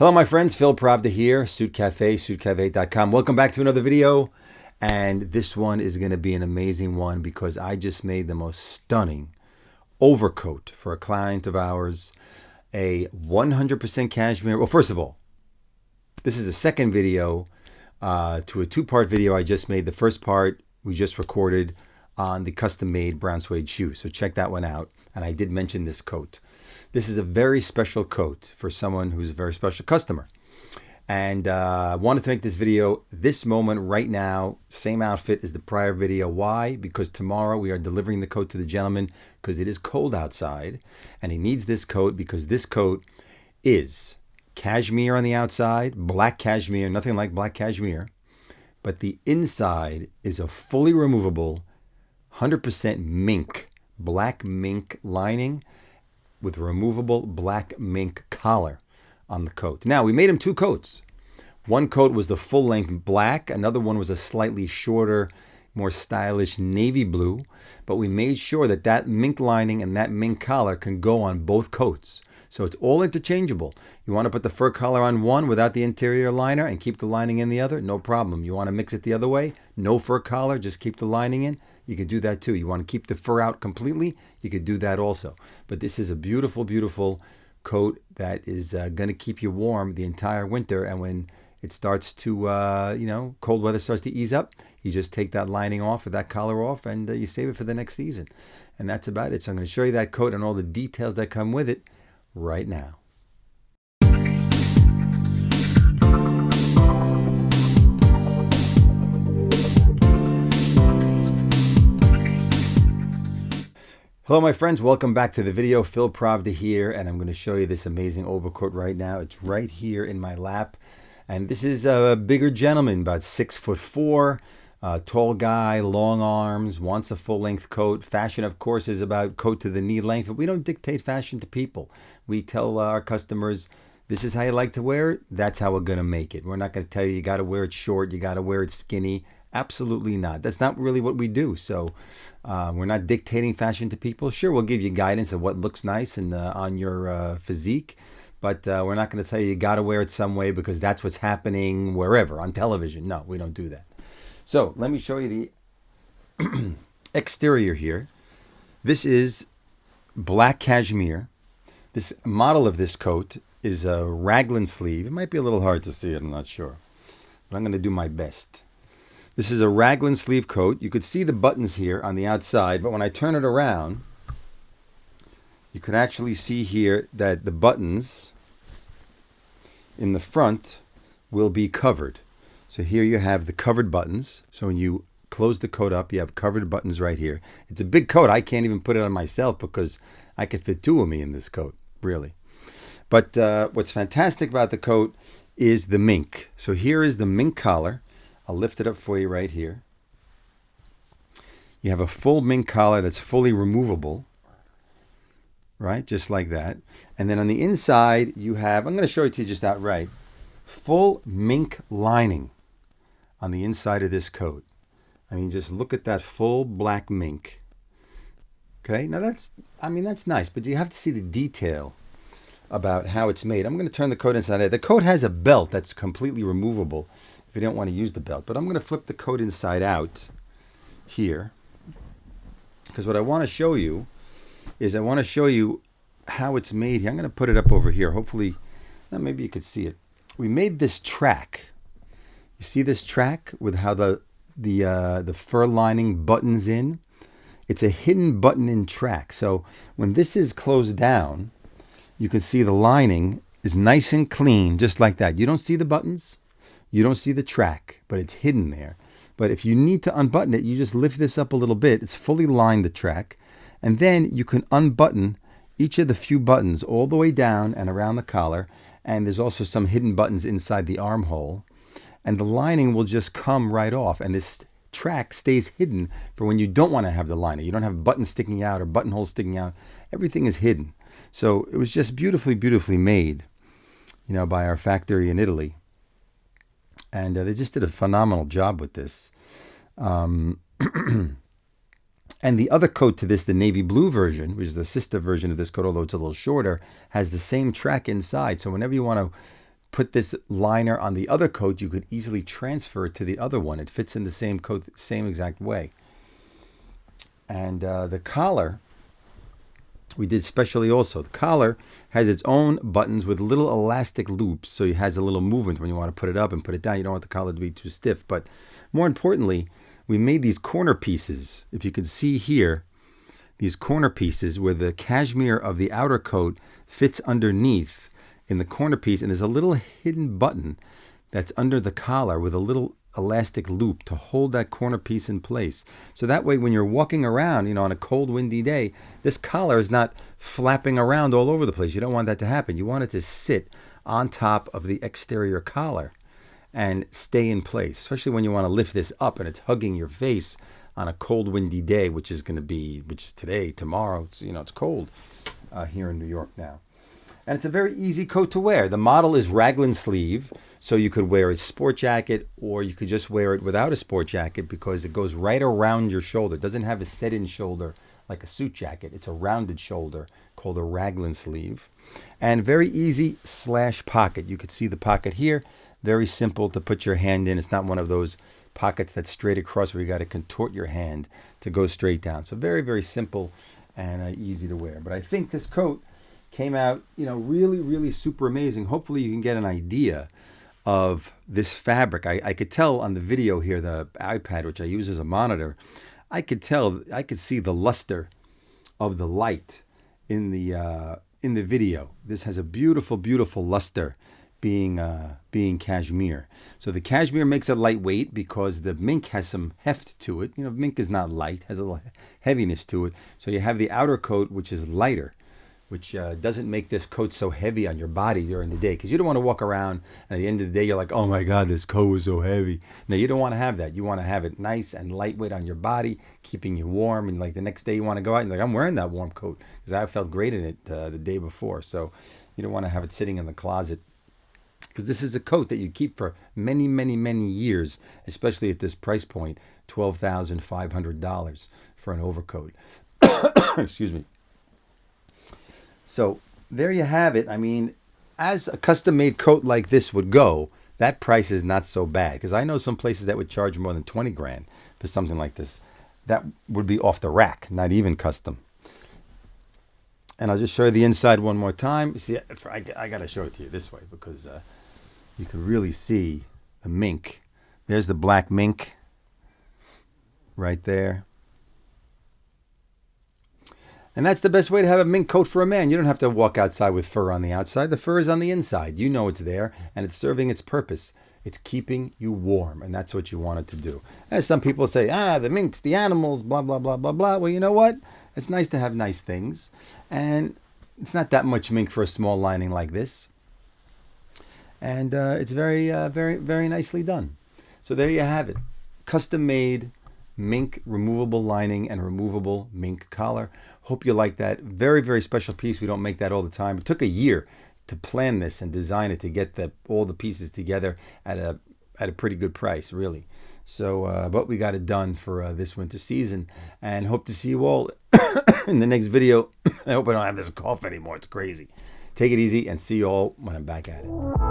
Hello, my friends. Phil Pravda here, Suit Cafe, suitcafe.com. Welcome back to another video. And this one is going to be an amazing one because I just made the most stunning overcoat for a client of ours. A 100% cashmere. Well, first of all, this is the second video to a two-part video I just made. The first part we just recorded on the custom-made brown suede shoe. So check that one out. And I did mention this coat. This is a very special coat for someone who's a very special customer. And I wanted to make this video this moment right now. Same outfit as the prior video. Why? Because tomorrow we are delivering the coat to the gentleman because it is cold outside. And he needs this coat because this coat is cashmere on the outside, black cashmere, nothing like black cashmere. But the inside is a fully removable 100% mink, black mink lining with removable black mink collar on the coat. Now, we made him two coats. One coat was the full-length black. Another one was a slightly shorter, more stylish navy blue. But we made sure that that mink lining and that mink collar can go on both coats. So it's all interchangeable. You want to put the fur collar on one without the interior liner and keep the lining in the other? No problem. You want to mix it the other way? No fur collar, just keep the lining in? You can do that too. You want to keep the fur out completely? You could do that also. But this is a beautiful, beautiful coat that is going to keep you warm the entire winter. And when it starts to, cold weather starts to ease up, you just take that lining off or that collar off and you save it for the next season. And that's about it. So I'm going to show you that coat and all the details that come with it right now. Hello, my friends. Welcome back to the video. Phil Pravda here, and I'm going to show you this amazing overcoat right now. It's right here in my lap, and this is a bigger gentleman, about 6'4", tall guy, long arms, wants a full-length coat. Fashion, of course, is about coat to the knee length, but we don't dictate fashion to people. We tell our customers, this is how you like to wear it. That's how we're going to make it. We're not going to tell you you got to wear it short, you got to wear it skinny. Absolutely not. That's not really what we do. So we're not dictating fashion to people. Sure, we'll give you guidance of what looks nice and on your physique, but we're not going to tell you you got to wear it some way because that's what's happening wherever on television. No, we don't do that. So let me show you the exterior here. This is black cashmere. This model of this coat is a Raglan sleeve. It might be a little hard to see it, I'm not sure, but I'm going to do my best. This is a Raglan sleeve coat. You could see the buttons here on the outside, but when I turn it around, you can actually see here that the buttons in the front will be covered. So here you have the covered buttons. So when you close the coat up, you have covered buttons right here. It's a big coat. I can't even put it on myself because I could fit two of me in this coat, really. But what's fantastic about the coat is the mink. So here is the mink collar. I'll lift it up for you right here. You have a full mink collar that's fully removable, right? Just like that. And then on the inside, you have, I'm going to show it to you just outright, full mink lining on the inside of this coat. I mean, just look at that full black mink. Okay, now that's nice, but you have to see the detail about how it's made. I'm going to turn the coat inside out. The coat has a belt that's completely removable if you don't want to use the belt. But I'm going to flip the coat inside out here because what I want to show you is I want to show you how it's made here. I'm going to put it up over here. Hopefully, maybe you could see it. We made this track. You see this track with how the fur lining buttons in? It's a hidden button-in track. So when this is closed down, you can see the lining is nice and clean, just like that. You don't see the buttons. You don't see the track, but it's hidden there. But if you need to unbutton it, you just lift this up a little bit. It's fully lined, the track. And then you can unbutton each of the few buttons all the way down and around the collar. And there's also some hidden buttons inside the armhole. And the lining will just come right off. And this track stays hidden for when you don't want to have the lining. You don't have buttons sticking out or buttonholes sticking out. Everything is hidden. So it was just beautifully, beautifully made, by our factory in Italy. And they just did a phenomenal job with this. And the other coat to this, the navy blue version, which is the sister version of this coat, although it's a little shorter, has the same track inside. So whenever you want to put this liner on the other coat, you could easily transfer it to the other one. It fits in the same coat, same exact way. And the collar, we did specially also. The collar has its own buttons with little elastic loops, so it has a little movement when you want to put it up and put it down. You don't want the collar to be too stiff. But more importantly, we made these corner pieces. If you can see here, these corner pieces where the cashmere of the outer coat fits underneath in the corner piece, and there's a little hidden button that's under the collar with a little elastic loop to hold that corner piece in place. So that way when you're walking around, on a cold, windy day, this collar is not flapping around all over the place. You don't want that to happen. You want it to sit on top of the exterior collar and stay in place, especially when you want to lift this up and it's hugging your face on a cold, windy day, which is today, tomorrow. It's cold here in New York now. And it's a very easy coat to wear. The model is Raglan sleeve, so you could wear a sport jacket, or you could just wear it without a sport jacket because it goes right around your shoulder. It doesn't have a set-in shoulder like a suit jacket. It's a rounded shoulder called a Raglan sleeve. And very easy slash pocket. You could see the pocket here. Very simple to put your hand in. It's not one of those pockets that's straight across where you got to contort your hand to go straight down. So very, very simple and easy to wear. But I think this coat came out, really, really super amazing. Hopefully you can get an idea of this fabric. I could tell on the video here, the iPad, which I use as a monitor, I could see the luster of the light in the video. This has a beautiful, beautiful luster being cashmere. So the cashmere makes it lightweight because the mink has some heft to it. Mink is not light, has a little heaviness to it. So you have the outer coat, which is lighter, which doesn't make this coat so heavy on your body during the day, because you don't want to walk around and at the end of the day you're like, oh my God, this coat is so heavy. No, you don't want to have that. You want to have it nice and lightweight on your body, keeping you warm, and like the next day you want to go out and I'm wearing that warm coat because I felt great in it the day before. So you don't want to have it sitting in the closet, because this is a coat that you keep for many, many, many years, especially at this price point, $12,500 for an overcoat. Excuse me. So there you have it. I mean, as a custom-made coat like this would go, that price is not so bad, because I know some places that would charge more than 20 grand for something like this. That would be off the rack, not even custom. And I'll just show you the inside one more time. See, I got to show it to you this way because you can really see the mink. There's the black mink right there. And that's the best way to have a mink coat for a man. You don't have to walk outside with fur on the outside. The fur is on the inside. You know it's there, and it's serving its purpose. It's keeping you warm, and that's what you want it to do. As some people say, the minks, the animals, blah, blah, blah, blah, blah. Well, you know what? It's nice to have nice things, and it's not that much mink for a small lining like this. And it's very, very, very nicely done. So there you have it. Custom-made mink removable lining and removable mink collar. Hope you like that. Very, very special piece. We don't make that all the time. It took a year to plan this and design it to get all the pieces together at a pretty good price, really. So, but we got it done for this winter season, and hope to see you all in the next video. I hope I don't have this cough anymore. It's crazy. Take it easy, and see you all when I'm back at it.